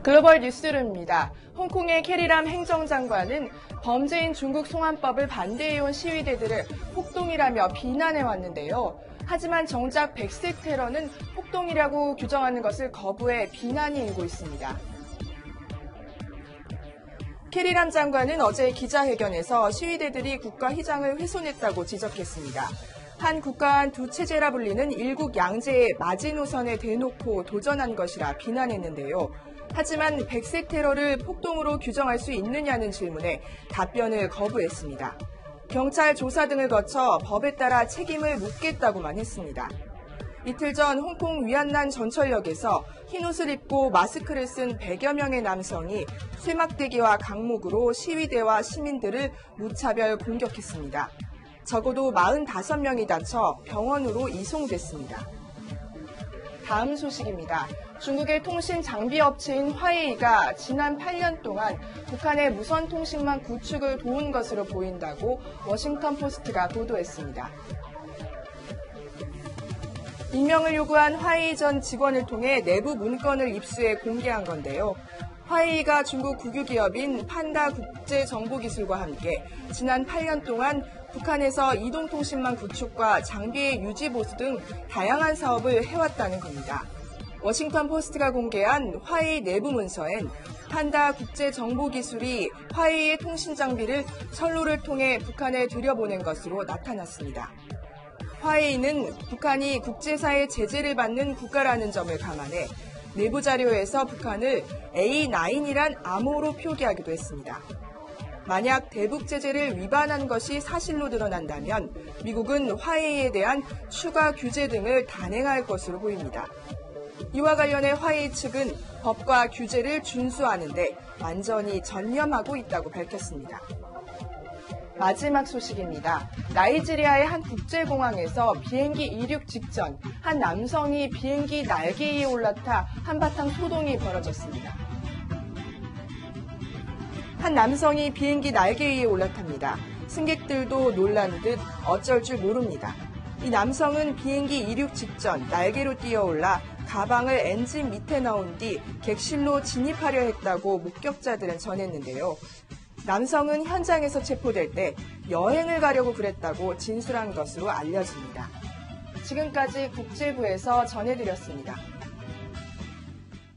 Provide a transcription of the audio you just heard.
글로벌 뉴스룸입니다. 홍콩의 캐리람 행정장관은 범죄인 중국 송환법을 반대해온 시위대들을 폭동이라며 비난해왔는데요. 하지만 정작 백색 테러는 폭동이라고 규정하는 것을 거부해 비난이 일고 있습니다. 캐리람 장관은 어제 기자회견에서 시위대들이 국가 휘장을 훼손했다고 지적했습니다. 한 국가 두 체제라 불리는 일국 양제의 마지노선에 대놓고 도전한 것이라 비난했는데요. 하지만 백색 테러를 폭동으로 규정할 수 있느냐는 질문에 답변을 거부했습니다. 경찰 조사 등을 거쳐 법에 따라 책임을 묻겠다고만 했습니다. 이틀 전 홍콩 위안난 전철역에서 흰옷을 입고 마스크를 쓴 100여 명의 남성이 쇠막대기와 강목으로 시위대와 시민들을 무차별 공격했습니다. 적어도 45명이 다쳐 병원으로 이송됐습니다. 다음 소식입니다. 중국의 통신 장비 업체인 화웨이가 지난 8년 동안 북한의 무선 통신망 구축을 도운 것으로 보인다고 워싱턴 포스트가 보도했습니다. 임명을 요구한 화웨이 전 직원을 통해 내부 문건을 입수해 공개한 건데요. 화웨이가 중국 국유기업인 판다 국제정보기술과 함께 지난 8년 동안 북한에서 이동통신망 구축과 장비의 유지 보수 등 다양한 사업을 해왔다는 겁니다. 워싱턴 포스트가 공개한 화웨이 내부 문서엔 판다 국제정보기술이 화웨이의 통신 장비를 선로를 통해 북한에 들여보낸 것으로 나타났습니다. 화웨이는 북한이 국제사회 제재를 받는 국가라는 점을 감안해 내부 자료에서 북한을 A9이란 암호로 표기하기도 했습니다. 만약 대북 제재를 위반한 것이 사실로 드러난다면 미국은 화웨이에 대한 추가 규제 등을 단행할 것으로 보입니다. 이와 관련해 화웨이 측은 법과 규제를 준수하는데 완전히 전념하고 있다고 밝혔습니다. 마지막 소식입니다. 나이지리아의 한 국제공항에서 비행기 이륙 직전 한 남성이 비행기 날개 위에 올라타 한바탕 소동이 벌어졌습니다. 한 남성이 비행기 날개 위에 올라탑니다. 승객들도 놀란 듯 어쩔 줄 모릅니다. 이 남성은 비행기 이륙 직전 날개로 뛰어올라 가방을 엔진 밑에 넣은 뒤 객실로 진입하려 했다고 목격자들은 전했는데요. 남성은 현장에서 체포될 때 여행을 가려고 그랬다고 진술한 것으로 알려집니다. 지금까지 국제부에서 전해드렸습니다.